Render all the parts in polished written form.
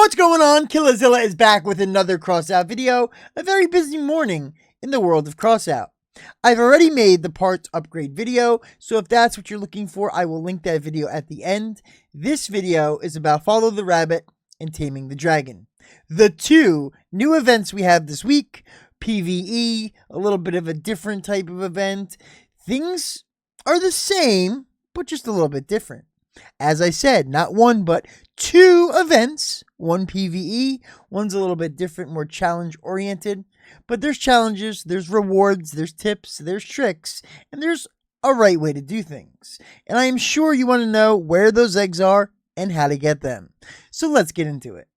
What's going on? Killazilla is back with another Crossout video. A very busy morning in the world of Crossout. I've already made the parts upgrade video, so if that's what you're looking for, I will link that video at the end. This video is about Follow the Rabbit and Taming the Dragon. The two new events we have this week, PvE, a little bit of a different type of event. Things are the same, but just a little bit different. As I said, not one, but two events. One PvE, one's a little bit different, more challenge-oriented. But there's challenges, there's rewards, there's tips, there's tricks, and there's a right way to do things. And I am sure you want to know where those eggs are and how to get them. So let's get into it.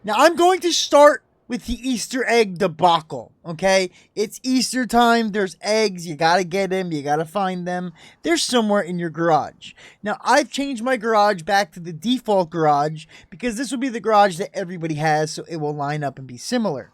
Now, I'm going to start with the Easter egg debacle, okay? It's Easter time, there's eggs, you gotta get them, you gotta find them. They're somewhere in your garage. Now, I've changed my garage back to the default garage because this will be the garage that everybody has, so it will line up and be similar.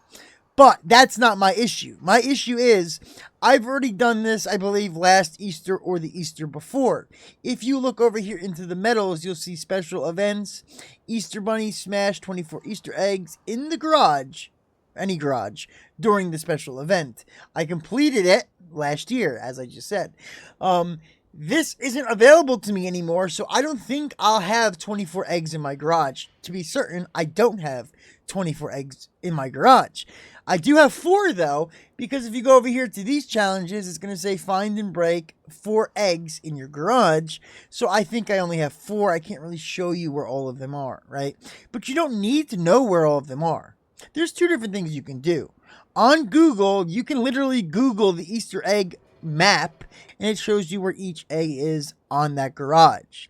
But that's not my issue. My issue is I've already done this, I believe, last Easter or the Easter before. If you look over here into the medals, you'll see special events. Easter Bunny smash 24 Easter eggs in the garage, any garage, during the special event. I completed it last year, as I just said. This isn't available to me anymore, so I don't think I'll have 24 eggs in my garage. To be certain, I don't have 24 eggs in my garage. I do have 4 though, because if you go over here to these challenges, it's going to say find and break 4 eggs in your garage. So I think I only have 4. I can't really show you where all of them are, right? But you don't need to know where all of them are. There's 2 different things you can do. On Google, you can literally Google the Easter egg map, and it shows you where each egg is on that garage.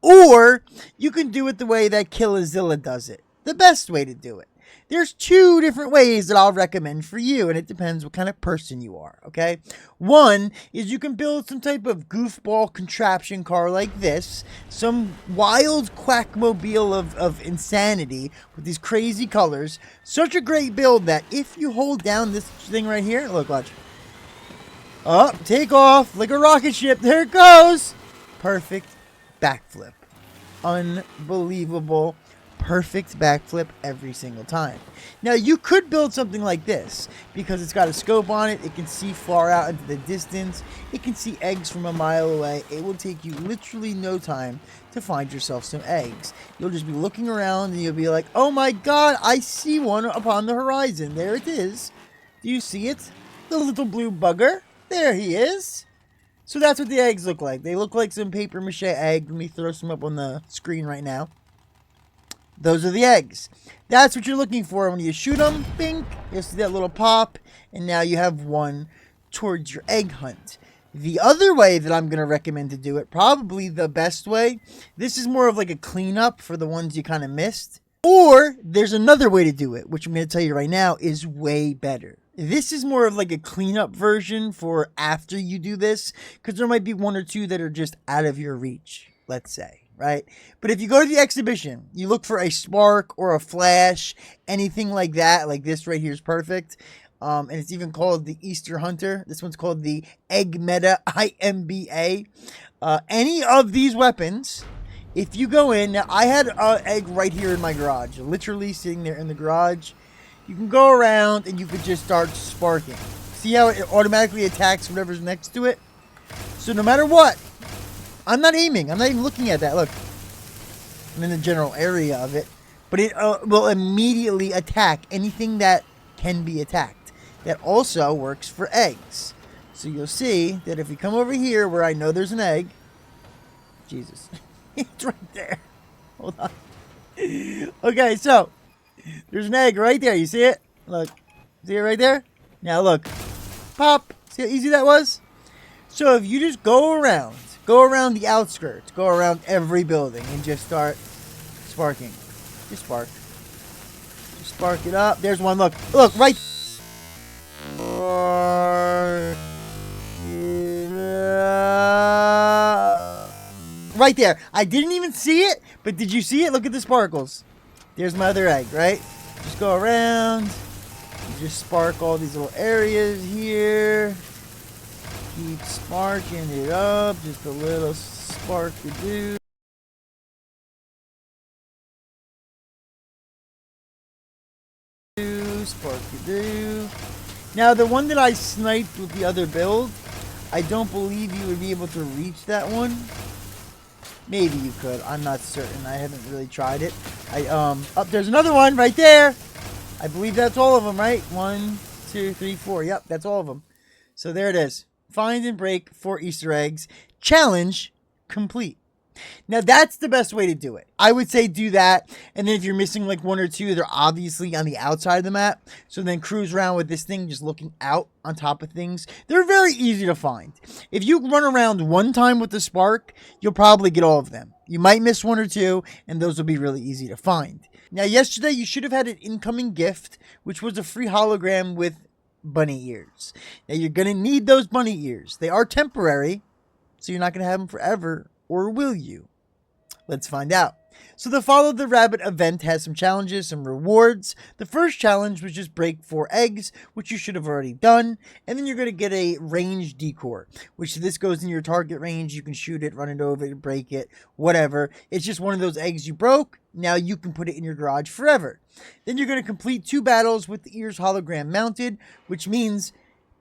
Or you can do it the way that Killazilla does it. The best way to do it. There's 2 different ways that I'll recommend for you, and it depends what kind of person you are, okay? One is you can build some type of goofball contraption car like this, some wild quackmobile of insanity with these crazy colors. Such a great build that if you hold down this thing right here, look, watch. Oh, take off like a rocket ship. There it goes. Perfect backflip. Unbelievable. Perfect backflip every single time. Now, you could build something like this because it's got a scope on it. It can see far out into the distance. It can see eggs from a mile away. It will take you literally no time to find yourself some eggs. You'll just be looking around and you'll be like, oh my god, I see one upon the horizon. There it is. Do you see it? The little blue bugger. There he is. So that's what the eggs look like. They look like some paper mache egg. Let me throw some up on the screen right now. Those are the eggs. That's what you're looking for. When you shoot them, bink, you'll see that little pop, and now you have one towards your egg hunt. The other way that I'm going to recommend to do it, probably the best way, this is more of like a cleanup for the ones you kind of missed. Or there's another way to do it, which I'm going to tell you right now is way better. This is more of like a cleanup version for after you do this, because there might be 1 or 2 that are just out of your reach, let's say. Right? But if you go to the exhibition, you look for a spark or a flash, anything like that, like this right here is perfect. And it's even called the Easter Hunter. This one's called the Egg Meta IMBA. Any of these weapons, if you go in, now I had an egg right here in my garage, literally sitting there in the garage. You can go around and you could just start sparking. See how it automatically attacks whatever's next to it? So no matter what, I'm not aiming. I'm not even looking at that. Look. I'm in the general area of it. But it will immediately attack anything that can be attacked. That also works for eggs. So you'll see that if we come over here where I know there's an egg. Jesus. It's right there. Hold on. Okay, so. There's an egg right there. You see it? Look. See it right there? Now look. Pop. See how easy that was? So if you just go around the outskirts, go around every building and just start sparking. Just spark. Just spark it up. There's one. Look, right. Right there. I didn't even see it, but did you see it? Look at the sparkles. There's my other egg, right? Just go around. You just spark all these little areas here. Keep sparking it up, just a little spark to do. Sparky-doo. Now, the one that I sniped with the other build, I don't believe you would be able to reach that one. Maybe you could. I'm not certain. I haven't really tried it. There's another one right there. I believe that's all of them, right? 1, 2, 3, 4. Yep, that's all of them. So there it is. Find and break 4 Easter eggs. Challenge complete. Now, that's the best way to do it. I would say do that. And then if you're missing like 1 or 2, they're obviously on the outside of the map. So then cruise around with this thing just looking out on top of things. They're very easy to find. If you run around one time with the spark, you'll probably get all of them. You might miss 1 or 2, and those will be really easy to find. Now, yesterday, you should have had an incoming gift, which was a free hologram with bunny ears. Now, you're going to need those bunny ears. They are temporary, so you're not going to have them forever. Or will you? Let's find out. So the Follow the Rabbit event has some challenges, some rewards. The first challenge was just break 4 eggs, which you should have already done. And then you're going to get a range decor, which this goes in your target range. You can shoot it, run it over, break it, whatever. It's just one of those eggs you broke. Now you can put it in your garage forever. Then you're going to complete 2 battles with the ears hologram mounted, which means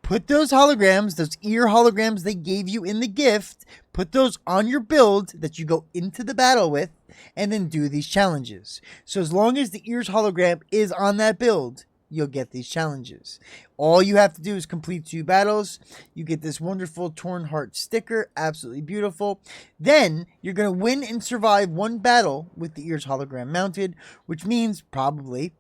put those holograms, those ear holograms they gave you in the gift, put those on your build that you go into the battle with, and then do these challenges. So as long as the ears hologram is on that build, you'll get these challenges. All you have to do is complete 2 battles. You get this wonderful Torn Heart sticker, absolutely beautiful. Then you're going to win and survive 1 battle with the ears hologram mounted, which means probably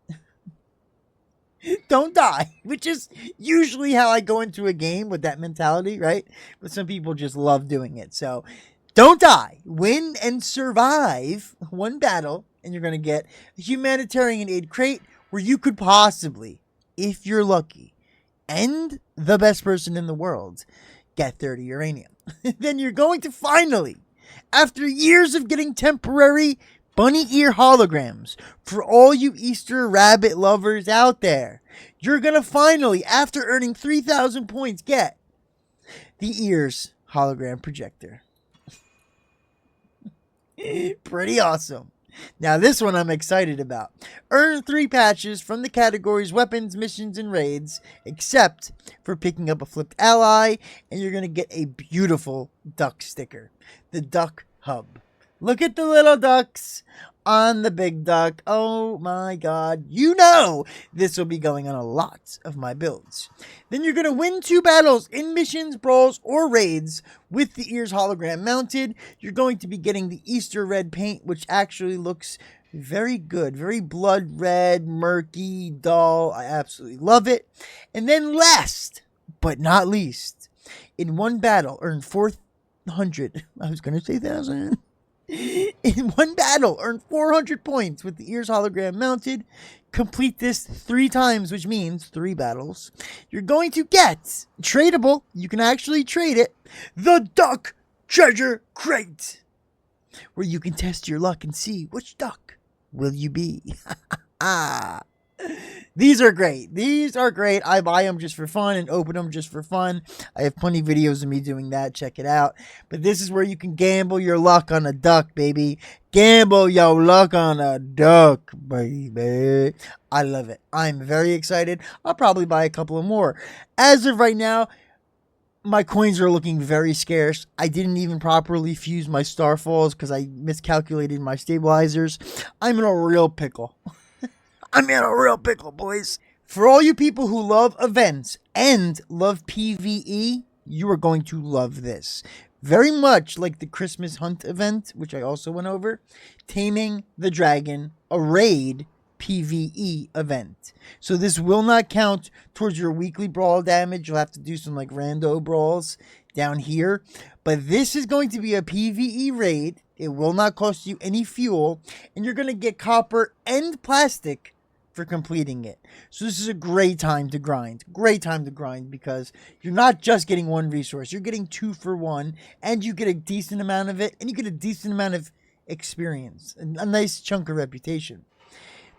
don't die, which is usually how I go into a game with that mentality, right? But some people just love doing it. So don't die, win and survive 1 battle, and you're going to get a humanitarian aid crate where you could possibly, if you're lucky, and the best person in the world, get 30 uranium. Then you're going to finally, after years of getting temporary bunny ear holograms, for all you Easter rabbit lovers out there, you're going to finally, after earning 3,000 points, get the ears hologram projector. Pretty awesome. Now this one I'm excited about. Earn 3 patches from the categories weapons, missions, and raids, except for picking up a flipped ally, and you're going to get a beautiful duck sticker. The Duck Hub. Look at the little ducks on the big duck. Oh my god. You know this will be going on a lot of my builds. Then you're going to win 2 battles in missions, brawls, or raids with the ears hologram mounted. You're going to be getting the Easter red paint, which actually looks very good. Very blood red, murky, dull. I absolutely love it. And then last but not least, in 1 battle, earn 400. I was going to say 1,000. In 1 battle, earn 400 points with the ears hologram mounted. Complete this 3 times, which means 3 battles. You're going to get tradable. You can actually trade it. The Duck Treasure Crate, where you can test your luck and see which duck will you be. These are great. These are great. I buy them just for fun and open them just for fun. I have plenty of videos of me doing that. Check it out. But this is where you can gamble your luck on a duck, baby. Gamble your luck on a duck, baby. I love it. I'm very excited. I'll probably buy a couple of more. As of right now, my coins are looking very scarce. I didn't even properly fuse my starfalls because I miscalculated my stabilizers. I'm in a real pickle. I'm in a real pickle, boys. For all you people who love events and love PvE, you are going to love this. Very much like the Christmas Hunt event, which I also went over. Taming the Dragon, a raid PvE event. So this will not count towards your weekly brawl damage. You'll have to do some like rando brawls down here. But this is going to be a PvE raid. It will not cost you any fuel. And you're going to get copper and plastic for completing it. So this is a great time to grind. Great time to grind because you're not just getting 1 resource. You're getting 2 for 1, and you get a decent amount of it, and you get a decent amount of experience, and a nice chunk of reputation.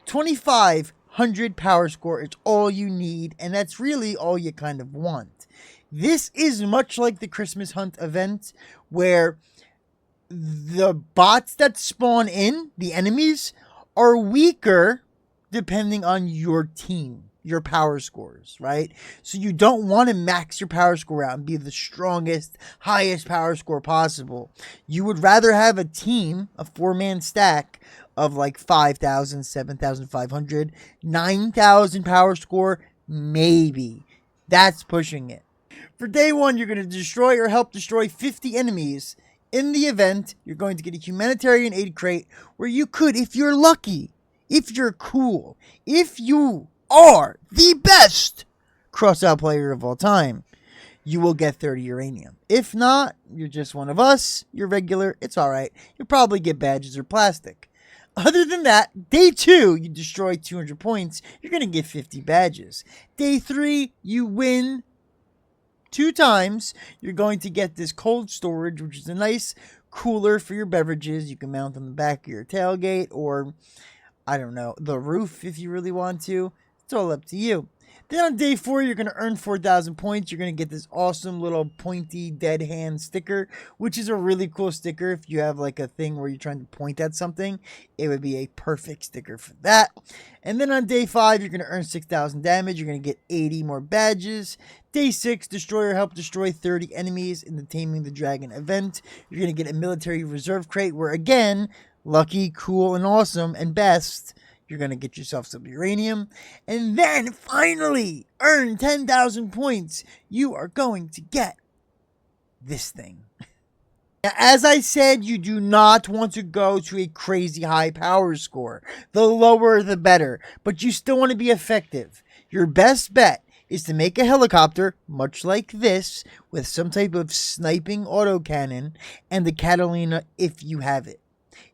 2,500 power score is all you need, and that's really all you kind of want. This is much like the Christmas Hunt event, where the bots that spawn in, the enemies, are weaker depending on your team. your power scores, right? So you don't want to max your power score out and be the strongest, highest power score possible. You would rather have a team, a 4-man stack of like 5,000, 7,500, 9,000 power score, maybe. That's pushing it. For day 1, you're going to destroy or help destroy 50 enemies. In the event, you're going to get a humanitarian aid crate where you could, if you're lucky, if you're cool, if you are the best Crossout player of all time, you will get 30 uranium. If not, you're just one of us, you're regular, it's alright. You'll probably get badges or plastic. Other than that, day 2, you destroy 200 points, you're going to get 50 badges. Day 3, you win 2 times, you're going to get this cold storage, which is a nice cooler for your beverages. You can mount on the back of your tailgate or, I don't know, the roof if you really want to. It's all up to you. Then on day 4, you're going to earn 4,000 points. You're going to get this awesome little pointy dead hand sticker, which is a really cool sticker. If you have like a thing where you're trying to point at something, it would be a perfect sticker for that. And then on day 5, you're going to earn 6,000 damage. You're going to get 80 more badges. Day 6, destroy or help destroy 30 enemies in the Taming the Dragon event. You're going to get a military reserve crate where, again, lucky, cool, and awesome, and best, you're going to get yourself some uranium. And then, finally, earn 10,000 points. You are going to get this thing. Now, as I said, you do not want to go to a crazy high power score. The lower, the better. But you still want to be effective. Your best bet is to make a helicopter, much like this, with some type of sniping autocannon, and the Catalina if you have it.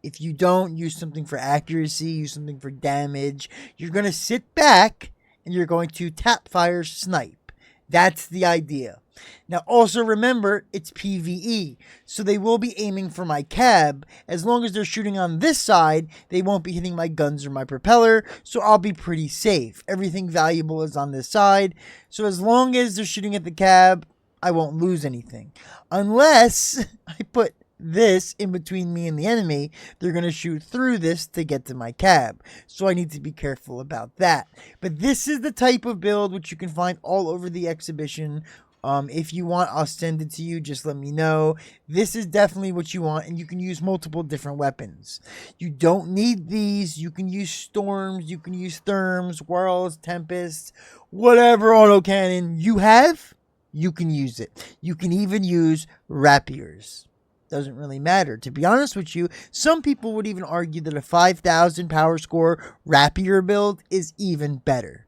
If you don't, use something for accuracy, use something for damage. You're going to sit back and you're going to tap fire snipe. That's the idea. Now also remember, it's PvE, so they will be aiming for my cab. As long as they're shooting on this side, they won't be hitting my guns or my propeller, so I'll be pretty safe. Everything valuable is on this side, so as long as they're shooting at the cab, I won't lose anything. Unless I put this in between me and the enemy, they're going to shoot through this to get to my cab. So I need to be careful about that. But this is the type of build which you can find all over the exhibition. If you want, I'll send it to you. Just let me know. This is definitely what you want, and you can use multiple different weapons. You don't need these. You can use storms. You can use therms, whirls, tempests, whatever autocannon you have, you can use it. You can even use rapiers. Doesn't really matter. To be honest with you, some people would even argue that a 5,000 power score rapier build is even better.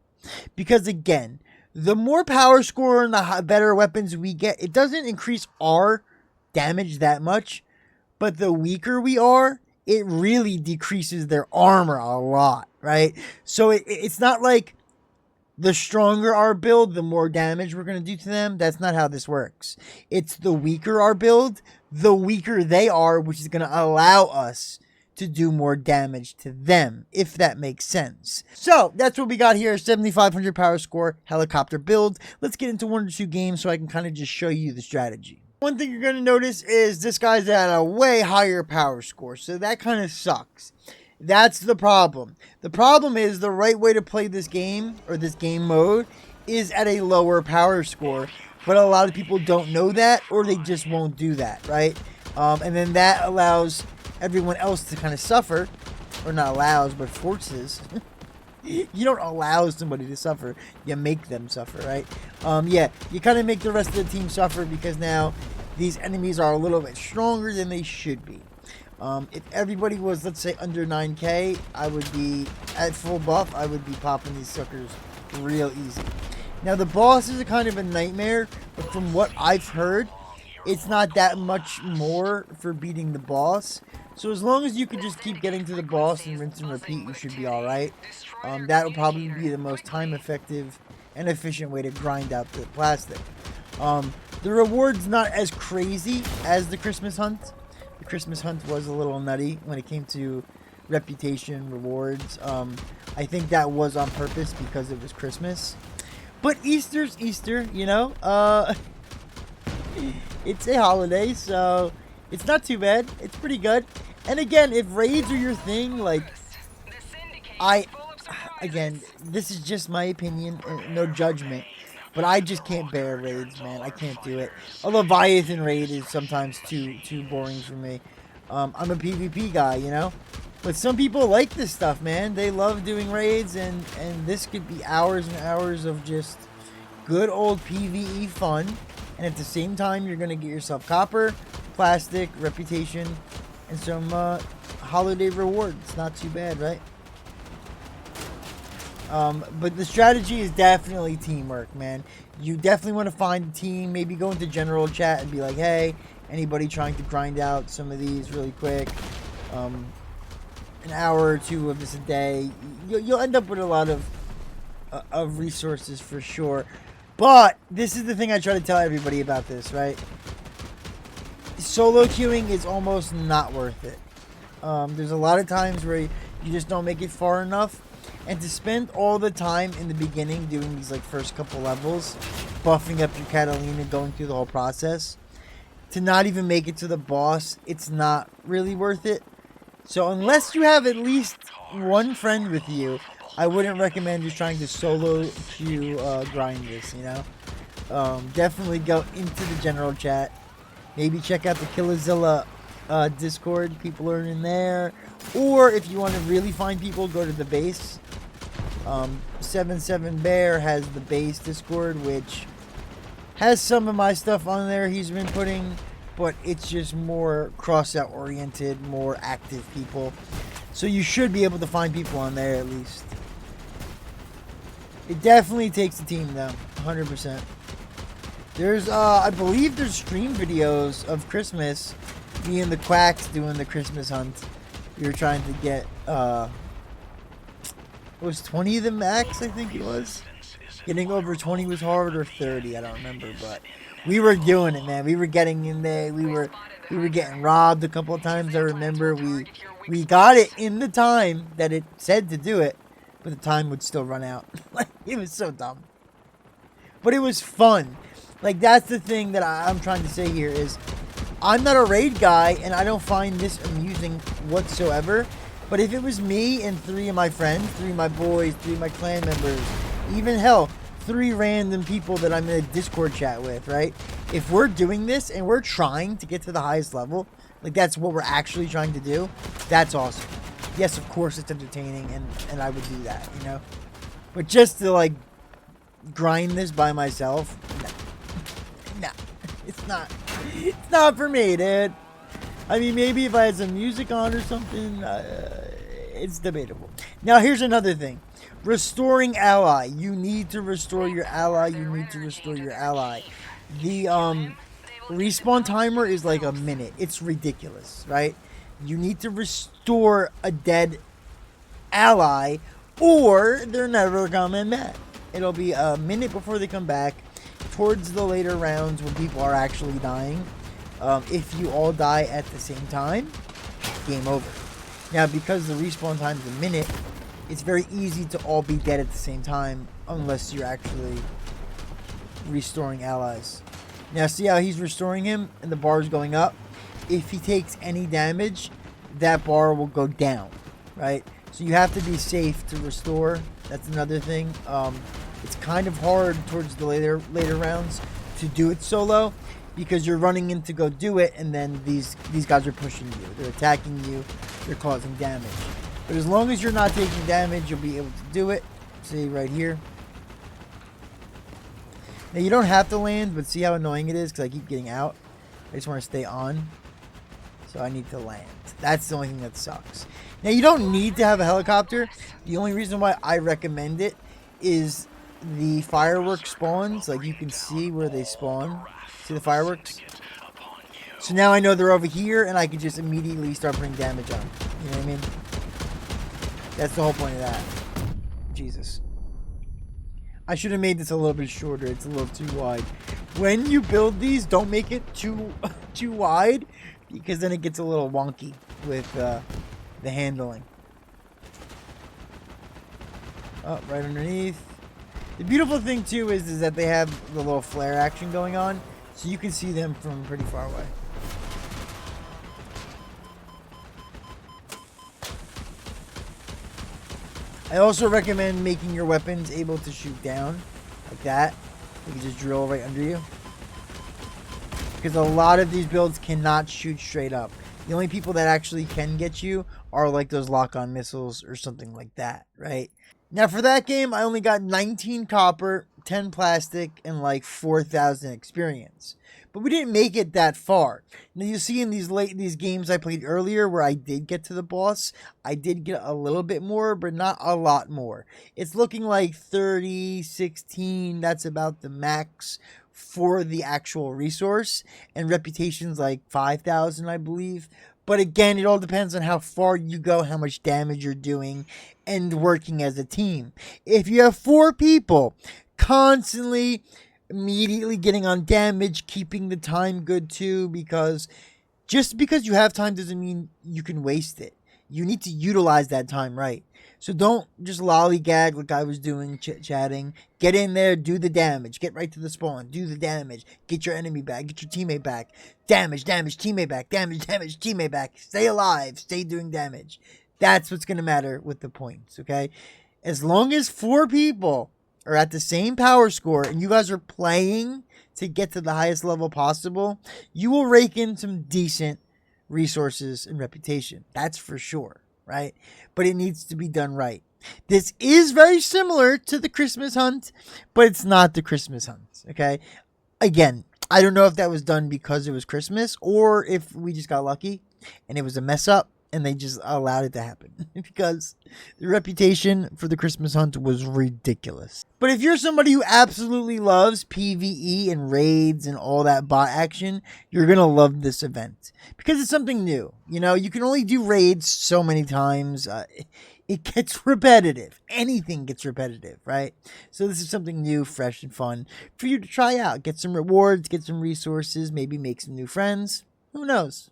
Because again, the more power score and the better weapons we get, it doesn't increase our damage that much. But the weaker we are, it really decreases their armor a lot, right? So it's not like the stronger our build, the more damage we're going to do to them. That's not how this works. It's the weaker our build, the weaker they are, which is going to allow us to do more damage to them, if that makes sense. So that's what we got here, 7,500 power score helicopter build. Let's get into 1 or 2 games so I can kind of just show you the strategy. One thing you're going to notice is this guy's at a way higher power score, so that kind of sucks. That's the problem. The problem is the right way to play this game, or this game mode, is at a lower power score. But a lot of people don't know that, or they just won't do that, right? And then that allows everyone else to kind of suffer. Or not allows, but forces. You don't allow somebody to suffer. You make them suffer, right? Yeah, you kind of make the rest of the team suffer because now these enemies are a little bit stronger than they should be. If everybody was, let's say, under 9k, I would be, at full buff, I would be popping these suckers real easy. Now, the bosses are kind of a nightmare, but from what I've heard, it's not that much more for beating the boss. So as long as you can just keep getting to the boss and rinse and repeat, you should be alright. That will probably be the most time-effective and efficient way to grind out the plastic. The reward's not as crazy as the Christmas hunt. The Christmas hunt was a little nutty when it came to reputation, rewards. I think that was on purpose because it was Christmas. But Easter's Easter, you know. It's a holiday, so it's not too bad. It's pretty good. And again, if raids are your thing, like, again, this is just my opinion, no judgment. But I just can't bear raids, man. I can't do it. A Leviathan raid is sometimes too boring for me. I'm a PvP guy, you know? But some people like this stuff, man. They love doing raids, and this could be hours and hours of just good old PvE fun. And at the same time, you're going to get yourself copper, plastic, reputation, and some holiday rewards. Not too bad, right? But the strategy is definitely teamwork, man. You definitely want to find a team. Maybe go into general chat and be like, hey, anybody trying to grind out some of these really quick? An hour or two of this a day. You'll end up with a lot of resources for sure. But this is the thing I try to tell everybody about this, right? Solo queuing is almost not worth it. There's a lot of times where you just don't make it far enough. And to spend all the time in the beginning doing these like first couple levels, buffing up your Catalina, going through the whole process, to not even make it to the boss, it's not really worth it. So unless you have at least one friend with you, I wouldn't recommend just trying to solo queue grind this, you know. Definitely go into the general chat. Maybe check out the Killazilla Discord. People are in there. Or if you want to really find people, go to the base. 77Bear has the base Discord, which has some of my stuff on there he's been putting, but it's just more Crossout oriented, more active people. So you should be able to find people on there at least. It definitely takes a team though, 100%. There's, I believe there's stream videos of Christmas, me and the Quacks doing the Christmas hunt. We were trying to get, it was 20 the max, I think it was. Getting over 20 was hard, or 30, I don't remember, but we were doing it, man. We were getting in there. We were getting robbed a couple of times. I remember we got it in the time that it said to do it, but the time would still run out. Like, it was so dumb. But it was fun. Like, that's the thing that I'm trying to say here is I'm not a raid guy, and I don't find this amusing whatsoever. But if it was me and 3 of my friends, 3 of my boys, 3 of my clan members, even hell, 3 random people that I'm in a Discord chat with, right? If we're doing this and we're trying to get to the highest level, like that's what we're actually trying to do, that's awesome. Yes, of course it's entertaining, and I would do that, you know? But just to, like, grind this by myself, no. It's not for me, dude. I mean, maybe if I had some music on or something, it's debatable. Now, here's another thing. Restoring ally. You need to restore your ally. You need to restore your ally. The respawn timer is like a minute. It's ridiculous, right? You need to restore a dead ally, or they're never coming back. It'll be a minute before they come back, towards the later rounds when people are actually dying. If you all die at the same time, game over. Now, because the respawn time is a minute, it's very easy to all be dead at the same time unless you're actually restoring allies. Now, see how he's restoring him and the bar is going up? If he takes any damage, that bar will go down, right? So you have to be safe to restore. That's another thing. It's kind of hard towards the later rounds to do it solo, because you're running in to go do it, and then these guys are pushing you. They're attacking you. They're causing damage. But as long as you're not taking damage, you'll be able to do it. See right here. Now, you don't have to land, but see how annoying it is because I keep getting out. I just want to stay on. So I need to land. That's the only thing that sucks. Now, you don't need to have a helicopter. The only reason why I recommend it is the fireworks spawns. Like, you can see where they spawn. See the fireworks? So now I know they're over here, and I can just immediately start putting damage on them. You know what I mean? That's the whole point of that. Jesus. I should have made this a little bit shorter. It's a little too wide. When you build these, don't make it too wide, because then it gets a little wonky with the handling. Oh, right underneath. The beautiful thing, too, is that they have the little flare action going on, so you can see them from pretty far away. I also recommend making your weapons able to shoot down like that. You can just drill right under you. Because a lot of these builds cannot shoot straight up. The only people that actually can get you are like those lock-on missiles or something like that, right? Now for that game, I only got 19 copper, 10 plastic, and like 4,000 experience. But we didn't make it that far. Now you see in these games I played earlier where I did get to the boss, I did get a little bit more, but not a lot more. It's looking like 30, 16, that's about the max for the actual resource, and reputation's like 5,000, I believe. But again, it all depends on how far you go, how much damage you're doing, and working as a team. If you have 4 people constantly, immediately getting on damage, keeping the time good too, because just because you have time doesn't mean you can waste it. You need to utilize that time right. So don't just lollygag like I was doing, chit-chatting. Get in there, do the damage. Get right to the spawn, do the damage. Get your enemy back, get your teammate back. Damage, teammate back. Damage, teammate back. Stay alive, stay doing damage. That's what's going to matter with the points, okay? As long as 4 people are at the same power score and you guys are playing to get to the highest level possible, you will rake in some decent resources and reputation. That's for sure, right? But it needs to be done right. This is very similar to the Christmas hunt, but it's not the Christmas hunt, okay? Again, I don't know if that was done because it was Christmas or if we just got lucky and it was a mess up and they just allowed it to happen because the reputation for the Christmas hunt was ridiculous. But if you're somebody who absolutely loves PvE and raids and all that bot action, you're going to love this event because it's something new. You know, you can only do raids so many times. It gets repetitive. Anything gets repetitive, right? So this is something new, fresh, and fun for you to try out. Get some rewards, get some resources, maybe make some new friends. Who knows?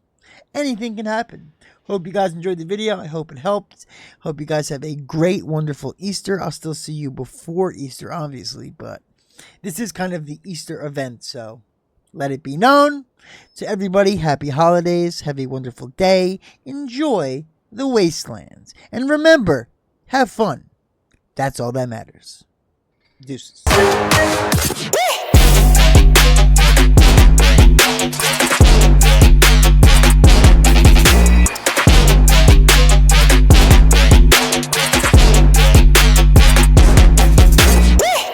Anything can happen. Hope you guys enjoyed the video. I hope it helped. Hope you guys have a great, wonderful Easter. I'll still see you before Easter, obviously, but this is kind of the Easter event, so let it be known to everybody. Happy holidays. Have a wonderful day. Enjoy the wastelands. And remember, have fun. That's all that matters. Deuces.